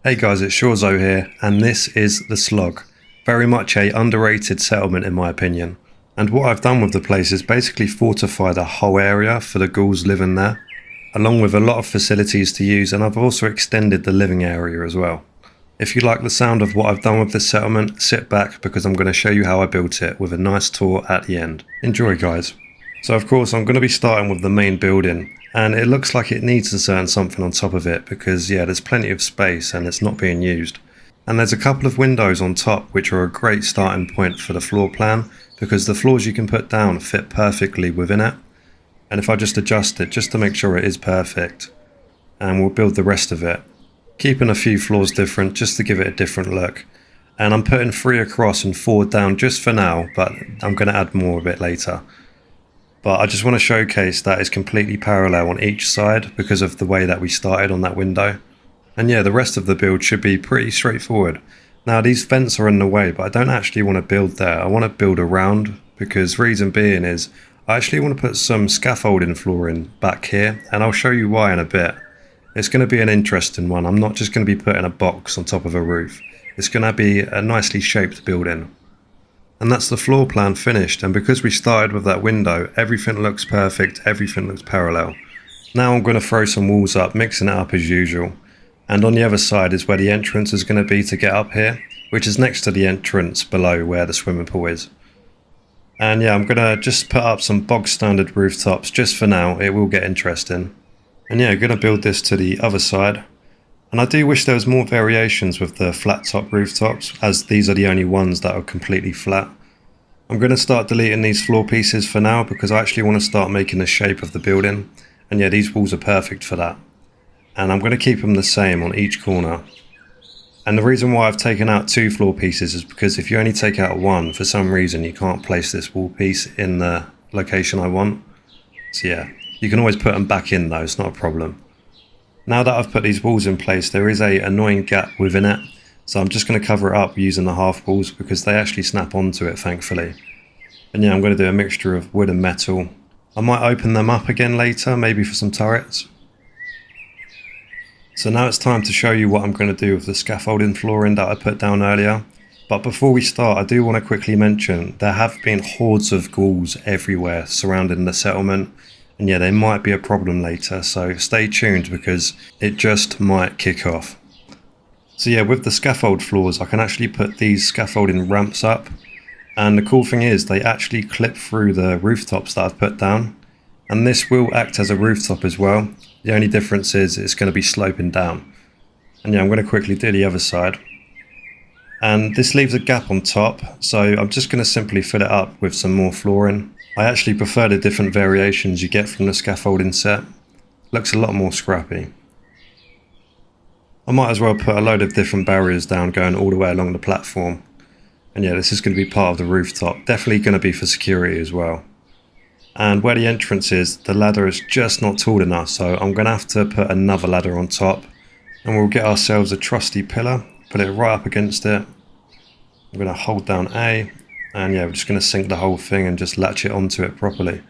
Hey guys, it's Shorzo here, and this is the Slog. Very much a underrated settlement in my opinion. And what I've done with the place is basically fortify the whole area for the ghouls living there, along with a lot of facilities to use, and I've also extended the living area as well. If you like the sound of what I've done with this settlement, sit back because I'm going to show you how I built it with a nice tour at the end. Enjoy guys. So of course I'm going to be starting with the main building, and it looks like it needs a certain something on top of it because yeah, there's plenty of space and it's not being used. And there's a couple of windows on top which are a great starting point for the floor plan because the floors you can put down fit perfectly within it. And if I just adjust it just to make sure it is perfect, and we'll build the rest of it, keeping a few floors different just to give it a different look. And I'm putting 3 across and 4 down just for now, but I'm going to add more of it later. But I just want to showcase that it's completely parallel on each side because of the way that we started on that window. And yeah, the rest of the build should be pretty straightforward. Now these vents are in the way, but I don't actually want to build there. I want to build around because reason being is I actually want to put some scaffolding flooring back here, and I'll show you why in a bit. It's going to be an interesting one. I'm not just going to be putting a box on top of a roof. It's going to be a nicely shaped building. And that's the floor plan finished, and because we started with that window, everything looks perfect, everything looks parallel. Now I'm going to throw some walls up, mixing it up as usual. And on the other side is where the entrance is going to be to get up here, which is next to the entrance below where the swimming pool is. And yeah, I'm going to just put up some bog standard rooftops just for now. It will get interesting. And yeah, I'm going to build this to the other side. And I do wish there was more variations with the flat top rooftops, as these are the only ones that are completely flat. I'm going to start deleting these floor pieces for now because I actually want to start making the shape of the building. And yeah, these walls are perfect for that. And I'm going to keep them the same on each corner. And the reason why I've taken out 2 floor pieces is because if you only take out 1, for some reason you can't place this wall piece in the location I want. So yeah, you can always put them back in though, it's not a problem. Now that I've put these walls in place, there is a annoying gap within it. So I'm just going to cover it up using the half walls because they actually snap onto it, thankfully. And yeah, I'm going to do a mixture of wood and metal. I might open them up again later, maybe for some turrets. So now it's time to show you what I'm going to do with the scaffolding flooring that I put down earlier. But before we start, I do want to quickly mention there have been hordes of ghouls everywhere surrounding the settlement. And yeah, they might be a problem later, so stay tuned because it just might kick off. So yeah, with the scaffold floors, I can actually put these scaffolding ramps up. And the cool thing is they actually clip through the rooftops that I've put down. And this will act as a rooftop as well. The only difference is it's going to be sloping down. And yeah, I'm going to quickly do the other side. And this leaves a gap on top, so I'm just going to simply fill it up with some more flooring. I actually prefer the different variations you get from the scaffolding set. Looks a lot more scrappy. I might as well put a load of different barriers down going all the way along the platform. And yeah, this is going to be part of the rooftop. Definitely going to be for security as well. And where the entrance is, the ladder is just not tall enough, so I'm going to have to put another ladder on top. And we'll get ourselves a trusty pillar, put it right up against it. I'm going to hold down A. And yeah, we're just going to sink the whole thing and just latch it onto it properly.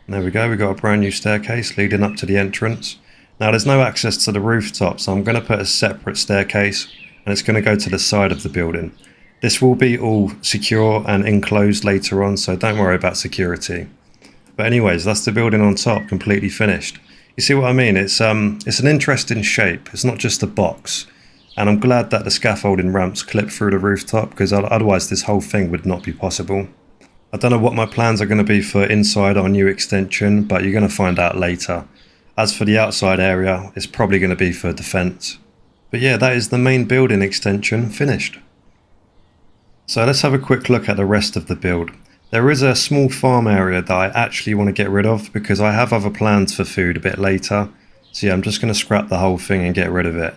And there we go, we've got a brand new staircase leading up to the entrance. Now there's no access to the rooftop, so I'm going to put a separate staircase and it's going to go to the side of the building. This will be all secure and enclosed later on, so don't worry about security. But anyways, that's the building on top, completely finished. You see what I mean? It's an interesting shape, it's not just a box. And I'm glad that the scaffolding ramps clip through the rooftop because otherwise this whole thing would not be possible. I don't know what my plans are going to be for inside our new extension, but you're going to find out later. As for the outside area, it's probably going to be for defense. But yeah, that is the main building extension finished. So let's have a quick look at the rest of the build. There is a small farm area that I actually want to get rid of because I have other plans for food a bit later. So yeah, I'm just going to scrap the whole thing and get rid of it.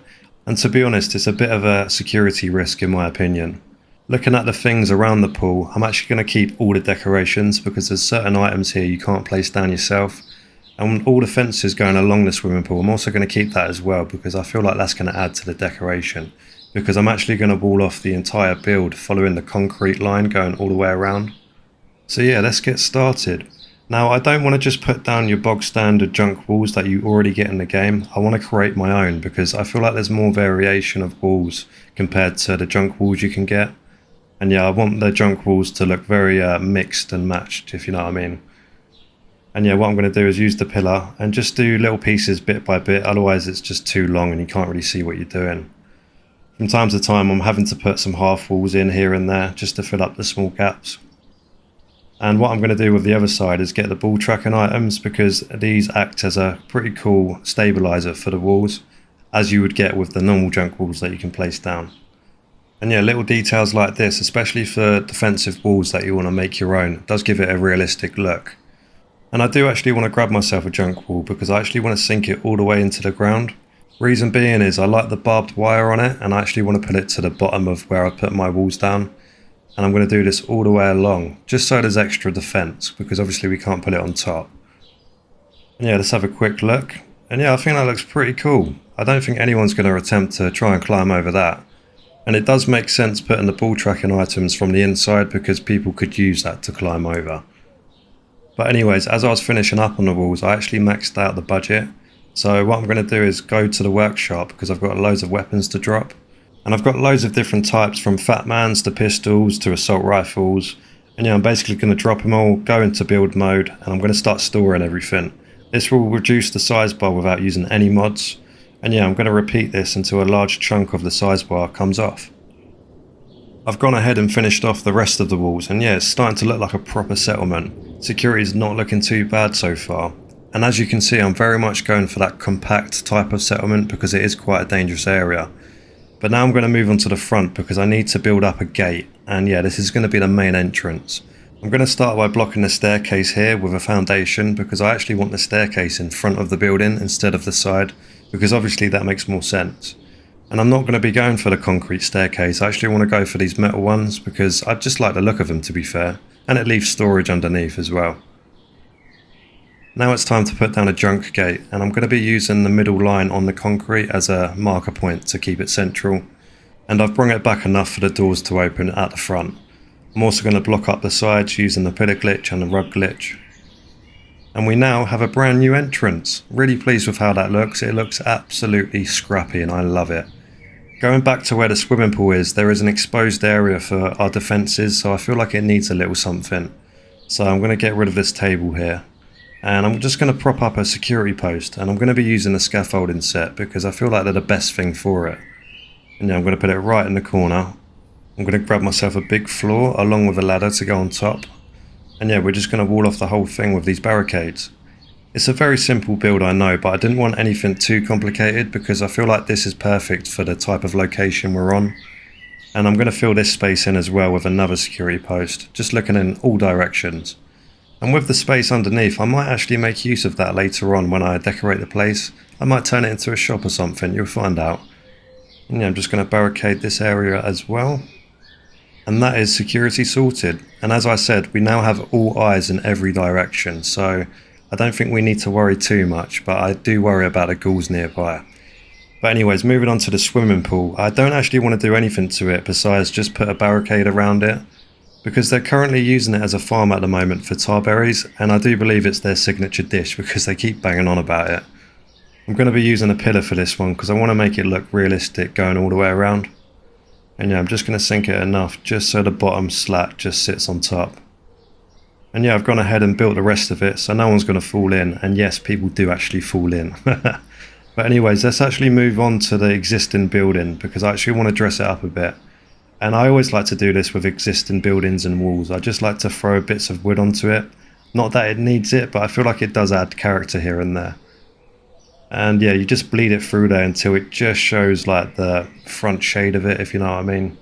And to be honest, it's a bit of a security risk in my opinion. Looking at the things around the pool, I'm actually going to keep all the decorations because there's certain items here you can't place down yourself. And all the fences going along the swimming pool, I'm also going to keep that as well because I feel like that's going to add to the decoration. Because I'm actually going to wall off the entire build following the concrete line going all the way around. So yeah, let's get started. Now, I don't want to just put down your bog standard junk walls that you already get in the game. I want to create my own because I feel like there's more variation of walls compared to the junk walls you can get. And yeah, I want the junk walls to look very mixed and matched, if you know what I mean. And yeah, what I'm going to do is use the pillar and just do little pieces bit by bit, otherwise it's just too long and you can't really see what you're doing. From time to time I'm having to put some half walls in here and there just to fill up the small gaps. And what I'm going to do with the other side is get the ball tracking items, because these act as a pretty cool stabilizer for the walls, as you would get with the normal junk walls that you can place down. And yeah, little details like this, especially for defensive walls that you want to make your own, does give it a realistic look. And I do actually want to grab myself a junk wall because I actually want to sink it all the way into the ground. Reason being is I like the barbed wire on it, and I actually want to put it to the bottom of where I put my walls down. And I'm going to do this all the way along, just so there's extra defense, because obviously we can't put it on top. And yeah, let's have a quick look. And yeah, I think that looks pretty cool. I don't think anyone's going to attempt to try and climb over that. And it does make sense putting the ball tracking items from the inside, because people could use that to climb over. But anyways, as I was finishing up on the walls, I actually maxed out the budget. So what I'm going to do is go to the workshop, because I've got loads of weapons to drop. And I've got loads of different types, from fat mans to pistols to assault rifles. And yeah, I'm basically going to drop them all, go into build mode, and I'm going to start storing everything. This will reduce the size bar without using any mods. And yeah, I'm going to repeat this until a large chunk of the size bar comes off. I've gone ahead and finished off the rest of the walls, and yeah, it's starting to look like a proper settlement. Security's not looking too bad so far. And as you can see, I'm very much going for that compact type of settlement, because it is quite a dangerous area. But now I'm going to move on to the front, because I need to build up a gate, and yeah, this is going to be the main entrance. I'm going to start by blocking the staircase here with a foundation, because I actually want the staircase in front of the building instead of the side, because obviously that makes more sense. And I'm not going to be going for the concrete staircase. I actually want to go for these metal ones, because I just like the look of them, to be fair, and it leaves storage underneath as well. Now it's time to put down a junk gate, and I'm going to be using the middle line on the concrete as a marker point to keep it central. And I've brought it back enough for the doors to open at the front. I'm also going to block up the sides using the pillar glitch and the rug glitch. And we now have a brand new entrance. Really pleased with how that looks. It looks absolutely scrappy and I love it. Going back to where the swimming pool is, there is an exposed area for our defences, so I feel like it needs a little something. So I'm going to get rid of this table here. And I'm just going to prop up a security post, and I'm going to be using the Scaffolding Set because I feel like they're the best thing for it. And yeah, I'm going to put it right in the corner. I'm going to grab myself a big floor along with a ladder to go on top. And yeah, we're just going to wall off the whole thing with these barricades. It's a very simple build, I know, but I didn't want anything too complicated because I feel like this is perfect for the type of location we're on. And I'm going to fill this space in as well with another security post, just looking in all directions. And with the space underneath, I might actually make use of that later on when I decorate the place. I might turn it into a shop or something, you'll find out. And yeah, I'm just going to barricade this area as well. And that is security sorted. And as I said, we now have all eyes in every direction, so I don't think we need to worry too much, but I do worry about the ghouls nearby. But anyways, moving on to the swimming pool, I don't actually want to do anything to it besides just put a barricade around it, because they're currently using it as a farm at the moment for tar berries, and I do believe it's their signature dish because they keep banging on about it. I'm going to be using a pillar for this one because I want to make it look realistic going all the way around. And yeah, I'm just going to sink it enough just so the bottom slat just sits on top. And yeah, I've gone ahead and built the rest of it so no one's going to fall in, and yes, people do actually fall in. But anyways, let's actually move on to the existing building because I actually want to dress it up a bit. And I always like to do this with existing buildings and walls. I just like to throw bits of wood onto it. Not that it needs it, but I feel like it does add character here and there. And yeah, you just bleed it through there until it just shows like the front shade of it, if you know what I mean.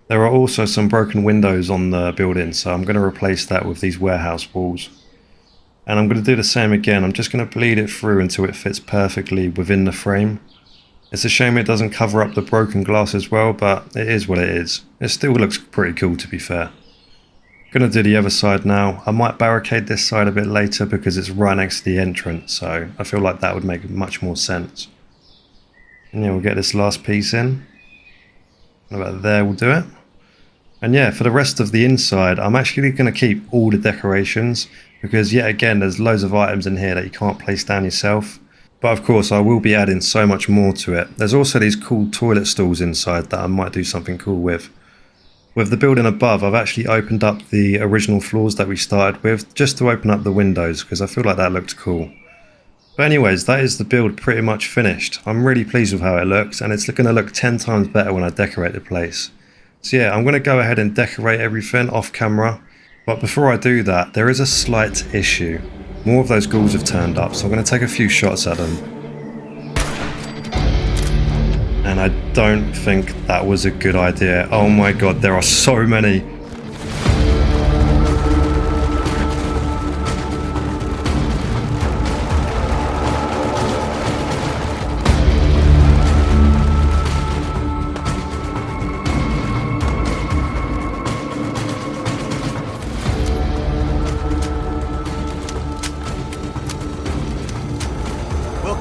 There are also some broken windows on the building, so I'm going to replace that with these warehouse walls. And I'm going to do the same again. I'm just going to bleed it through until it fits perfectly within the frame. It's a shame it doesn't cover up the broken glass as well, but it is what it is. It still looks pretty cool, to be fair. Gonna do the other side now. I might barricade this side a bit later because it's right next to the entrance, so I feel like that would make much more sense. And yeah, we'll get this last piece in. About there will do it. And yeah, for the rest of the inside, I'm actually going to keep all the decorations because yet again, there's loads of items in here that you can't place down yourself. But of course, I will be adding so much more to it. There's also these cool toilet stalls inside that I might do something cool with. With the building above, I've actually opened up the original floors that we started with just to open up the windows because I feel like that looked cool. But anyways, that is the build pretty much finished. I'm really pleased with how it looks, and it's going to look 10 times better when I decorate the place. So yeah, I'm going to go ahead and decorate everything off camera. But before I do that, there is a slight issue. More of those ghouls have turned up, so I'm going to take a few shots at them. And I don't think that was a good idea. Oh my god, there are so many.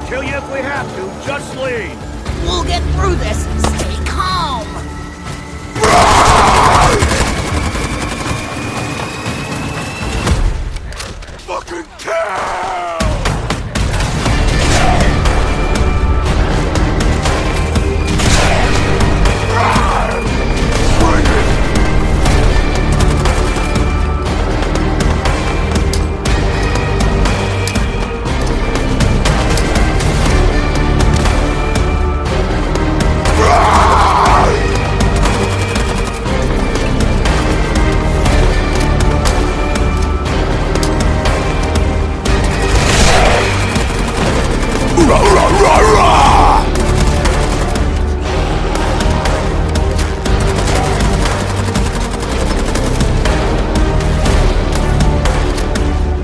Kill you if we have to, just leave! We'll get through this! Stay calm! Fucking kill! Bring it!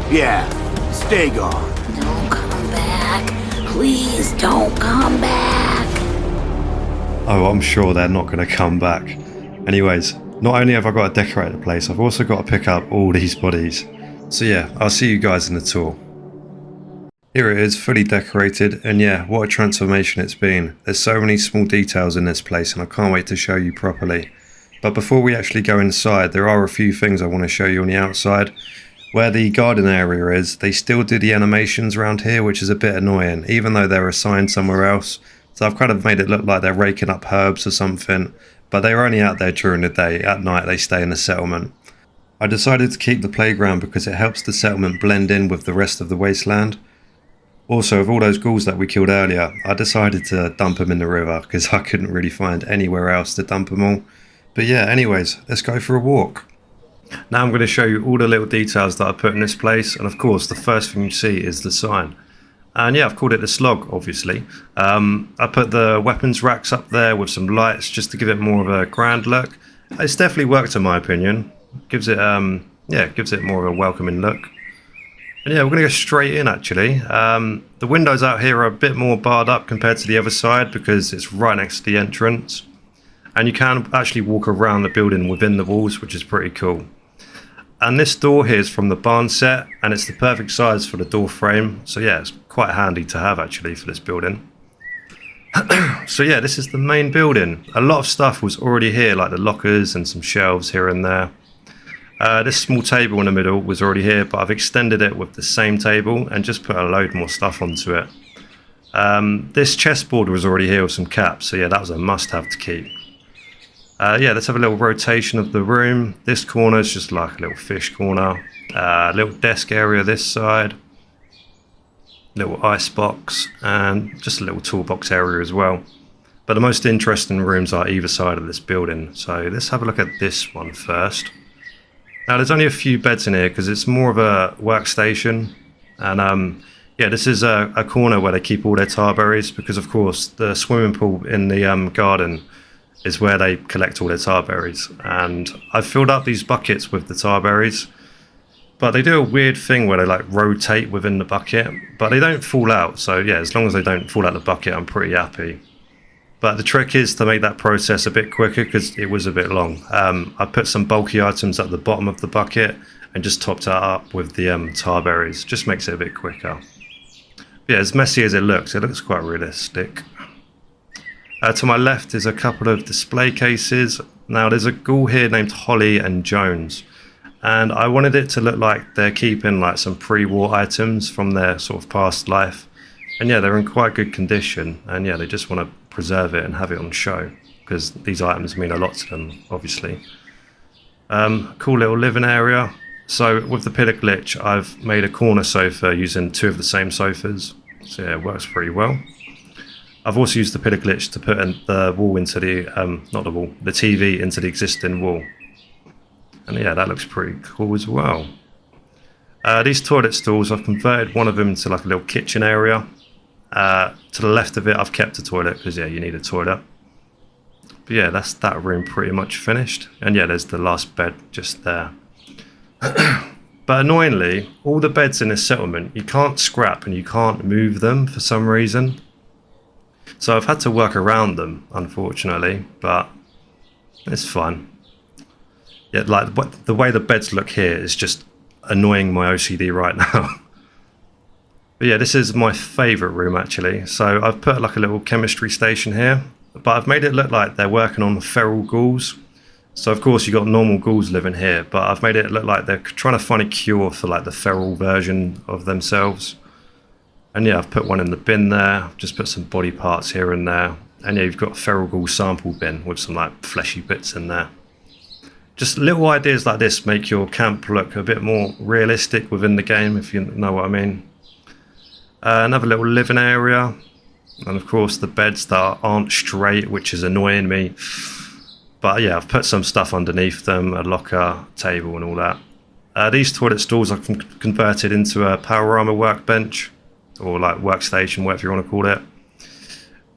Yeah, stay gone. Don't come back. Please don't come back. Oh, I'm sure they're not going to come back. Anyways, not only have I got to decorate the place, I've also got to pick up all these bodies. So yeah, I'll see you guys in the tour. Here it is, fully decorated, and yeah, what a transformation it's been. There's so many small details in this place and I can't wait to show you properly. But before we actually go inside, there are a few things I want to show you on the outside. Where the garden area is, they still do the animations around here, which is a bit annoying, even though they're assigned somewhere else. So I've kind of made it look like they're raking up herbs or something, but they're only out there during the day. At night they stay in the settlement. I decided to keep the playground because it helps the settlement blend in with the rest of the wasteland. Also, with all those ghouls that we killed earlier, I decided to dump them in the river because I couldn't really find anywhere else to dump them all. But yeah, anyways, let's go for a walk. Now I'm going to show you all the little details that I put in this place, and of course the first thing you see is the sign. And yeah, I've called it the Slog, obviously. I put the weapons racks up there with some lights just to give it more of a grand look. It's definitely worked in my opinion. Gives it gives it more of a welcoming look. And yeah, we're going to go straight in actually. The windows out here are a bit more barred up compared to the other side because it's right next to the entrance. And you can actually walk around the building within the walls, which is pretty cool. And this door here is from the barn set, and it's the perfect size for the door frame. So yeah, it's quite handy to have actually for this building. So yeah, this is the main building. A lot of stuff was already here, like the lockers and some shelves here and there. This small table in the middle was already here, but I've extended it with the same table and just put a load more stuff onto it. This chessboard was already here with some caps, so yeah, that was a must-have to keep. Yeah, let's have a little rotation of the room. This corner is just like a little fish corner. Little desk area this side. Little ice box and just a little toolbox area as well. But the most interesting rooms are either side of this building. So let's have a look at this one first. Now there's only a few beds in here because it's more of a workstation. And yeah, this is a corner where they keep all their tarberries because of course the swimming pool in the garden is where they collect all their tarberries. And I've filled up these buckets with the tarberries, but they do a weird thing where they like rotate within the bucket, but they don't fall out. So yeah, as long as they don't fall out the bucket, I'm pretty happy. But the trick is to make that process a bit quicker because it was a bit long. I put some bulky items at the bottom of the bucket and just topped that up with the tarberries. Just makes it a bit quicker. Yeah, as messy as it looks quite realistic. To my left is a couple of display cases. Now there's a ghoul here named Holly and Jones, and I wanted it to look like they're keeping like some pre-war items from their sort of past life. And yeah, they're in quite good condition, and yeah, they just want to preserve it and have it on show because these items mean a lot to them, obviously. Cool little living area. So with the pillar glitch, I've made a corner sofa using 2 of the same sofas. So yeah, it works pretty well. I've also used the pillar glitch to put in the wall into the, not the wall, the TV into the existing wall. And yeah, that looks pretty cool as well. These toilet stalls, I've converted one of them into like a little kitchen area. To the left of it, I've kept a toilet because yeah, you need a toilet. But yeah, that's that room pretty much finished. And yeah, there's the last bed just there. But annoyingly, all the beds in this settlement, you can't scrap and you can't move them for some reason. So I've had to work around them, unfortunately, but it's fine. Yeah, like the way the beds look here is just annoying my OCD right now. But yeah, this is my favourite room actually. So I've put like a little chemistry station here, but I've made it look like they're working on feral ghouls. So of course you've got normal ghouls living here, but I've made it look like they're trying to find a cure for like the feral version of themselves. And yeah, I've put one in the bin there, I've just put some body parts here and there. And yeah, you've got a feral ghoul sample bin with some like fleshy bits in there. Just little ideas like this make your camp look a bit more realistic within the game, if you know what I mean. Another little living area. And of course the beds that aren't straight, which is annoying me. But yeah, I've put some stuff underneath them, a locker, table and all that. These toilet stalls I've converted into a power armor workbench, or like workstation, whatever you want to call it.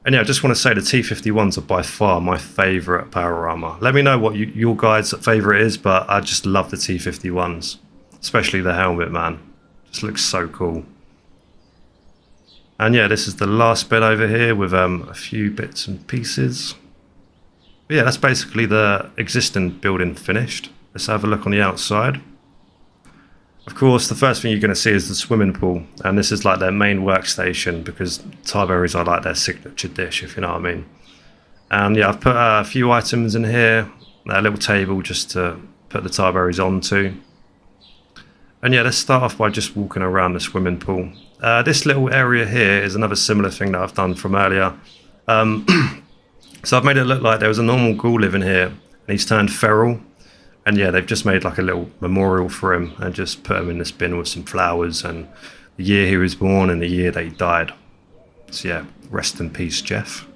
And yeah, I just want to say the T51s are by far my favourite power armor. Let me know what your guys' favourite is, but I just love the T51s. Especially the helmet, man. Just looks so cool. And yeah, this is the last bed over here with a few bits and pieces. But yeah, that's basically the existing building finished. Let's have a look on the outside. Of course, the first thing you're going to see is the swimming pool, and this is like their main workstation because Tarberries are like their signature dish, if you know what I mean. And yeah, I've put a few items in here, a little table just to put the Tarberries onto. And yeah, let's start off by just walking around the swimming pool. This little area here is another similar thing that I've done from earlier. So I've made it look like there was a normal ghoul living here, and he's turned feral. And yeah, they've just made like a little memorial for him and just put him in this bin with some flowers and the year he was born and the year that he died. So yeah, rest in peace, Jeff.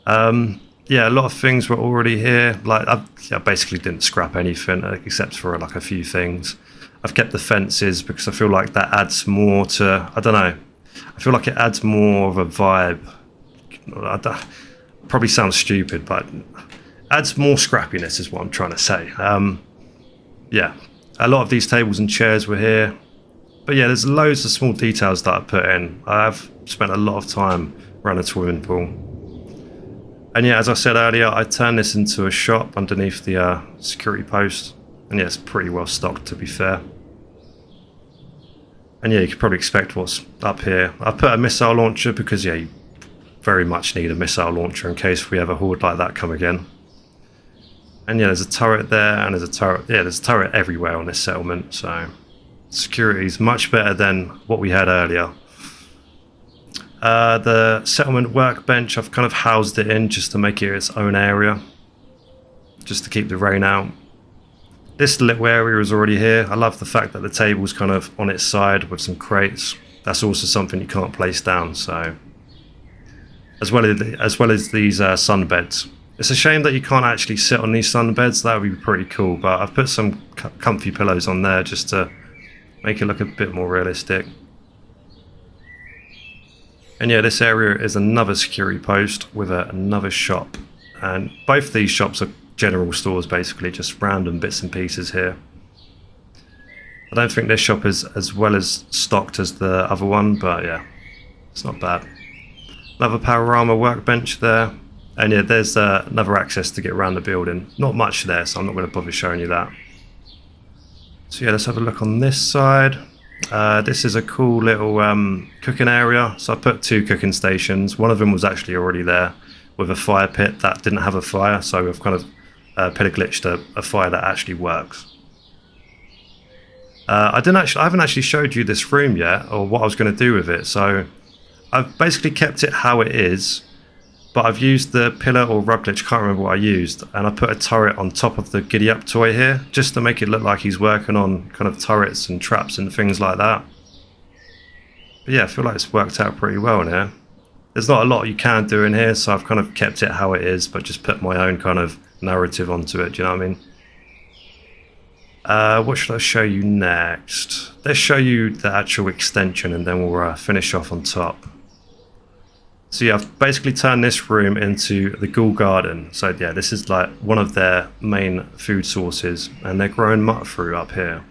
Yeah, a lot of things were already here. Like I basically didn't scrap anything except for like a few things. I've kept the fences because I feel like that adds more to, I don't know, I feel like it adds more of a vibe. Probably sounds stupid, but adds more scrappiness is what I'm trying to say. Yeah, a lot of these tables and chairs were here. But yeah, there's loads of small details that I put in. I've spent a lot of time around the swimming pool. And yeah, as I said earlier, I turned this into a shop underneath the security post. And yeah, it's pretty well stocked, to be fair. And yeah, you could probably expect what's up here. I put a missile launcher because yeah, you very much need a missile launcher in case we have a horde like that come again. And yeah, there's a turret there, and there's a turret. Yeah, there's a turret everywhere on this settlement. So security is much better than what we had earlier. The settlement workbench, I've kind of housed it in just to make it its own area, just to keep the rain out. This little area is already here. I love the fact that the table's kind of on its side with some crates. That's also something you can't place down. So, as well as these sunbeds. It's a shame that you can't actually sit on these sunbeds. That would be pretty cool. But I've put some comfy pillows on there just to make it look a bit more realistic. And yeah, this area is another security post with another shop. And both these shops are general stores, basically, just random bits and pieces here. I don't think this shop is as well as stocked as the other one, but yeah, it's not bad. Another power armor workbench there. And yeah, there's another access to get around the building. Not much there, so I'm not going to bother showing you that. So yeah, let's have a look on this side. This is a cool little cooking area. So I put 2 cooking stations. One of them was actually already there. with a fire pit that didn't have a fire, so we've kind of pillar glitched a fire that actually works. I haven't actually showed you this room yet, or what I was going to do with it. So I've basically kept it how it is, but I've used the pillar or rug glitch, can't remember what I used, and I put a turret on top of the giddy up toy here, just to make it look like he's working on kind of turrets and traps and things like that. But yeah, I feel like it's worked out pretty well in here. There's not a lot you can do in here, so I've kind of kept it how it is, but just put my own kind of narrative onto it, do you know what I mean? What should I show you next? Let's show you the actual extension and then we'll finish off on top. So yeah, I've basically turned this room into the Ghoul garden. So yeah, this is like one of their main food sources, and they're growing mutt fruit up here.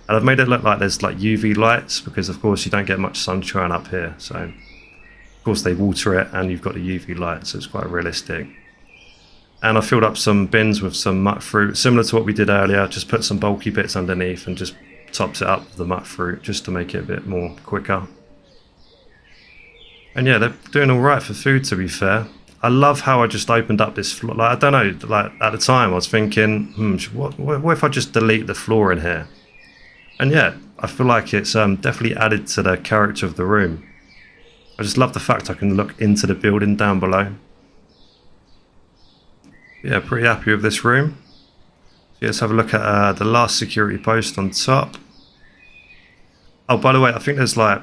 And I've made it look like there's like UV lights, because of course you don't get much sunshine up here. So of course they water it and you've got the UV light, so it's quite realistic. And I filled up some bins with some mutt fruit, similar to what we did earlier. Just put some bulky bits underneath and just tops it up with the mutt fruit, just to make it a bit more quicker. And yeah, they're doing all right for food, to be fair. I love how I just opened up this floor. Like, I don't know, like at the time I was thinking, what if I just delete the floor in here? And yeah, I feel like it's definitely added to the character of the room. I just love the fact I can look into the building down below. Yeah, pretty happy with this room. So let's have a look at the last security post on top. Oh, by the way, I think there's like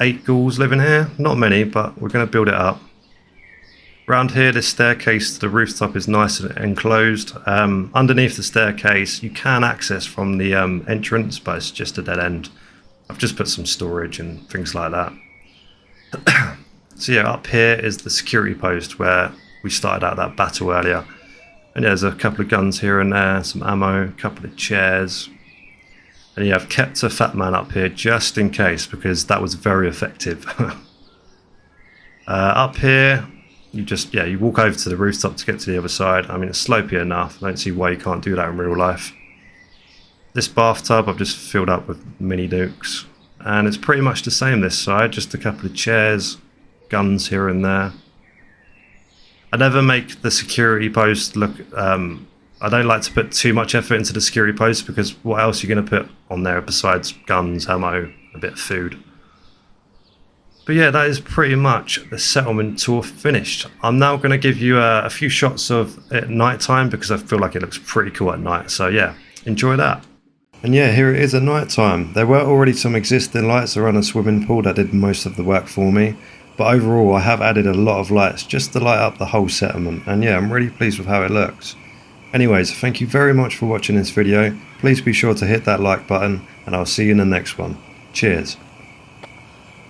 8 ghouls living here. Not many, but we're going to build it up. Around here, this staircase to the rooftop is nice and enclosed. Underneath the staircase, you can access from the entrance, but it's just a dead end. I've just put some storage and things like that. So yeah, up here is the security post where we started out that battle earlier. And yeah, there's a couple of guns here and there, some ammo, a couple of chairs. And yeah, I've kept a fat man up here just in case, because that was very effective. Up here, you walk over to the rooftop to get to the other side. I mean, it's slopey enough. I don't see why you can't do that in real life. This bathtub I've just filled up with mini nukes. And it's pretty much the same this side, just a couple of chairs, guns here and there. I never make the security post look... I don't like to put too much effort into the security post, because what else are you going to put on there besides guns, ammo, a bit of food? But yeah, that is pretty much the settlement tour finished. I'm now going to give you a few shots of it at night time, because I feel like it looks pretty cool at night. So yeah, enjoy that. And yeah, here it is at night time. There were already some existing lights around the swimming pool that did most of the work for me. But overall, I have added a lot of lights just to light up the whole settlement. And yeah, I'm really pleased with how it looks. Anyways, thank you very much for watching this video. Please be sure to hit that like button, and I'll see you in the next one. Cheers.